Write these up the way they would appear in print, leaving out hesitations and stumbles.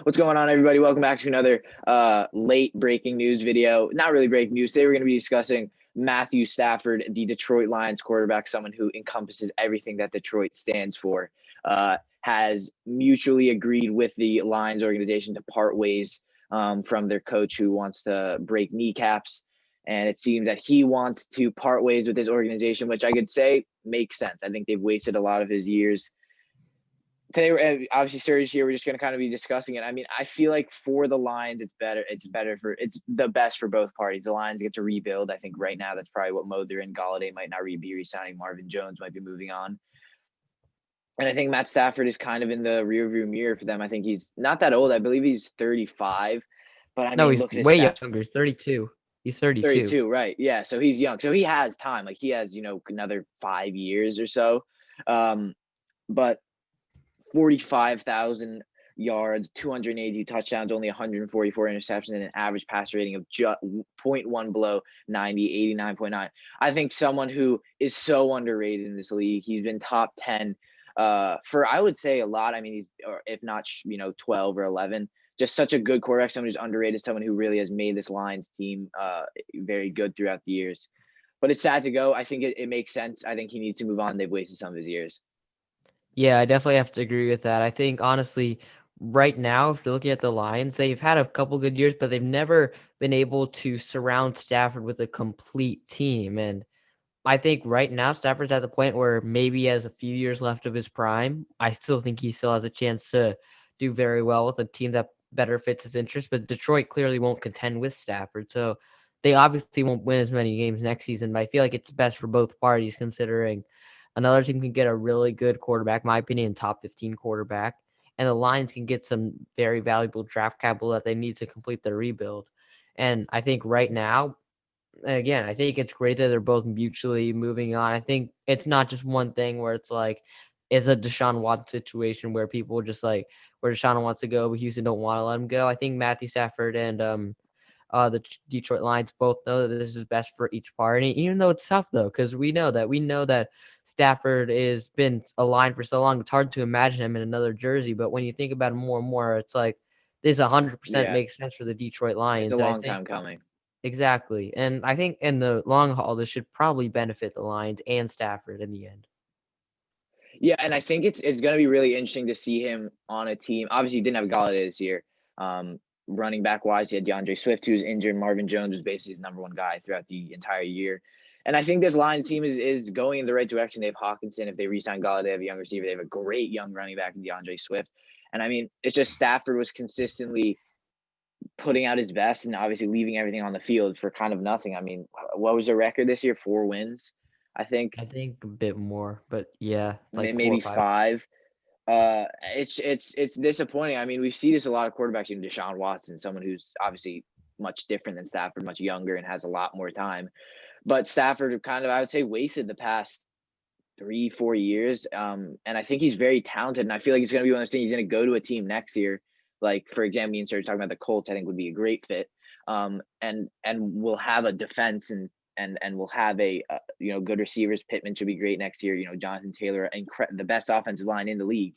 What's going on, everybody? Welcome back to another late breaking news video. Not really breaking news. Today we're going to be discussing Mathew Stafford, the Detroit Lions quarterback, someone who encompasses everything that Detroit stands for, has mutually agreed with the Lions organization to part ways from their coach who wants to break kneecaps. And it seems that he wants to part ways with his organization, which I could say makes sense. I think they've wasted a lot of his years. Today, obviously, Suraj here. We're just going to kind of be discussing it. I mean, I feel like for the Lions, it's the best for both parties. The Lions get to rebuild. I think right now that's probably what mode they're in. Galladay might not be re-signing. Marvin Jones might be moving on. And I think Matt Stafford is kind of in the rearview mirror for them. I think he's not that old. I believe he's 35. But I No, mean, he's look at his way stats. younger. He's 32. He's 32. 32, right? Yeah, so he's young. So he has time. Like he has, another 5 years or so. But 45,000 yards, 280 touchdowns, only 144 interceptions, and an average passer rating of just 0.1 below 90, 89.9. I think someone who is so underrated in this league. He's been top 10 for, I would say, a lot. I mean, he's, or if not, 12 or 11. Just such a good quarterback, someone who's underrated, someone who really has made this Lions team very good throughout the years. But it's sad to go. I think it makes sense. I think he needs to move on. They've wasted some of his years. Yeah, I definitely have to agree with that. I think, honestly, right now, if you're looking at the Lions, they've had a couple good years, but they've never been able to surround Stafford with a complete team. And I think right now, Stafford's at the point where maybe he has a few years left of his prime. I still think he still has a chance to do very well with a team that better fits his interest, but Detroit clearly won't contend with Stafford. So they obviously won't win as many games next season, but I feel like it's best for both parties considering another team can get a really good quarterback, in my opinion, top 15 quarterback, and the Lions can get some very valuable draft capital that they need to complete their rebuild. And I think right now, again, I think it's great that they're both mutually moving on. I think it's not just one thing where it's like it's a Deshaun Watson situation where people just like where Deshaun wants to go, but Houston don't want to let him go. I think Mathew Stafford and the Detroit Lions both know that this is best for each party, even though it's tough though, because we know that Stafford has been aligned for so long. It's hard to imagine him in another jersey, but when you think about it more and more, it's like this 100% Yeah, makes sense for the Detroit it's a Lions, and I long think time coming. exactly, and I think in the long haul, this should probably benefit the Lions and Stafford in the end. Yeah, and I think it's going to be really interesting to see him on a team. Obviously, he didn't have Galladay this year. Running back wise, he had DeAndre Swift, who's injured. Marvin Jones was basically his number one guy throughout the entire year. And I think this Lions team is going in the right direction. They have Hawkinson. If they re-sign Galladay, they have a young receiver. They have a great young running back in DeAndre Swift. And I mean, it's just Stafford was consistently putting out his best and obviously leaving everything on the field for kind of nothing. I mean, what was the record this year? 4 wins, I think. I think a bit more, but yeah, like four or Maybe five. 5. It's disappointing. I mean, we see this a lot of quarterbacks, even Deshaun Watson, someone who's obviously much different than Stafford, much younger and has a lot more time. But Stafford kind of, I would say, wasted the past 3-4 years. And I think he's very talented. And I feel like it's going to be one of those things. He's going to go to a team next year. Like, for example, me and Serge talking about the Colts, I think would be a great fit. And we'll have a defense and we'll have a good receivers. Pittman should be great next year. Jonathan Taylor, the best offensive line in the league.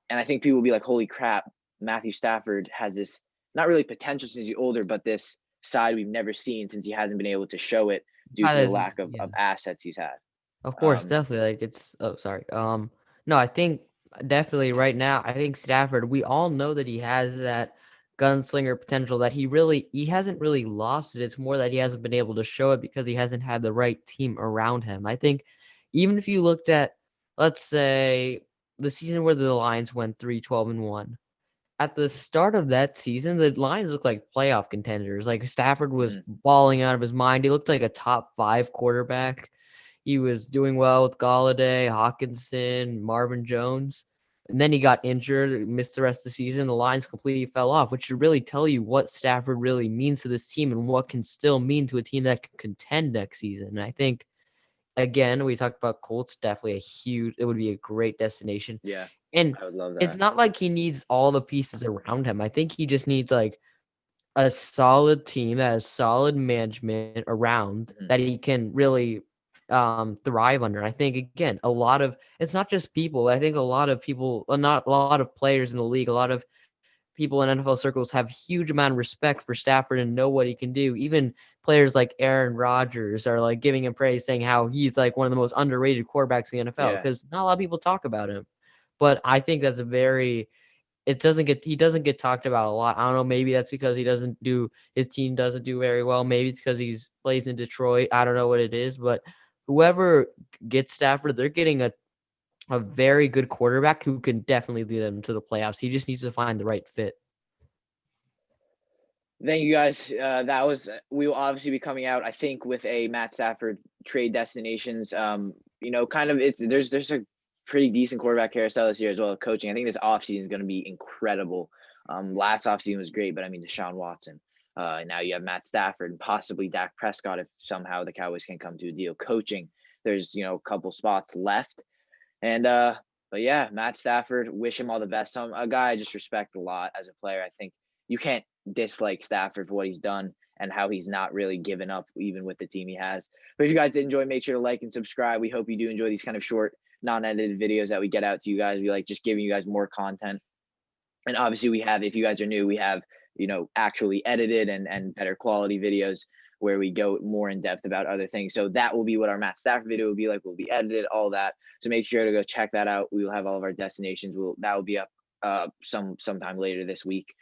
And I think people will be like, holy crap, Mathew Stafford has this, not really potential since he's older, but this side we've never seen since he hasn't been able to show it due to the lack of, Yeah. of assets he's had. Of course, Um, definitely. Like it's oh sorry. No, I think definitely right now, I think Stafford, we all know that he has that gunslinger potential that he hasn't really lost it. It's more that he hasn't been able to show it because he hasn't had the right team around him. I think even if you looked at, let's say, the season where the Lions went 3-12-1. At the start of that season, the Lions looked like playoff contenders. Like Stafford was mhm. balling out of his mind. He looked like a top 5 quarterback. He was doing well with Galladay, Hawkinson, Marvin Jones. And then he got injured, missed the rest of the season. The Lions completely fell off, which should really tell you what Stafford really means to this team and what can still mean to a team that can contend next season. And I think, again, we talked about Colts, definitely it would be a great destination. Yeah, And I would love it's that. not like he needs all the pieces around him. I think he just needs like a solid team that has solid management around Mhm. that he can really thrive under. I think again, a lot of it's not just people. I think a lot of people, not a lot of players in the league, a lot of people in NFL circles have huge amount of respect for Stafford and know what he can do. Even players like Aaron Rodgers are like giving him praise, saying how he's like one of the most underrated quarterbacks in the NFL Yeah. because not a lot of people talk about him. But I think that's he doesn't get talked about a lot. I don't know, maybe that's because his team doesn't do very well. Maybe it's because he's plays in Detroit. I don't know what it is, but whoever gets Stafford, they're getting a very good quarterback who can definitely lead them to the playoffs. He just needs to find the right fit. Thank you guys. We will obviously be coming out, I think, with a Matt Stafford trade destinations. Kind of there's a pretty decent quarterback carousel this year as well as coaching. I think this offseason is going to be incredible. Last offseason was great, but I mean Deshaun Watson. Now you have Matt Stafford and possibly Dak Prescott if somehow the Cowboys can come to a deal. Coaching, there's a couple spots left, and but yeah, Matt Stafford, wish him all the best. A guy I just respect a lot as a player. I think you can't dislike Stafford for what he's done and how he's not really given up even with the team he has. But if you guys did enjoy, make sure to like and subscribe. We hope you do enjoy these kind of short, non-edited videos that we get out to you guys. We like just giving you guys more content. And obviously if you guys are new, we have, actually edited and better quality videos where we go more in depth about other things. So that will be what our Matt Stafford video will be like. We'll be edited, all that. So make sure to go check that out. We will have all of our destinations. That will be up sometime later this week.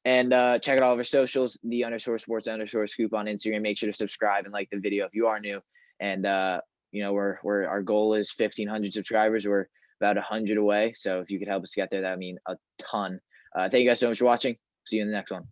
And check out all of our socials, _sports_scoop on Instagram. Make sure to subscribe and like the video if you are new. And we're our goal is 1,500 subscribers. We're about 100 away. So if you could help us get there, that would mean a ton. Thank you guys so much for watching. See you in the next one.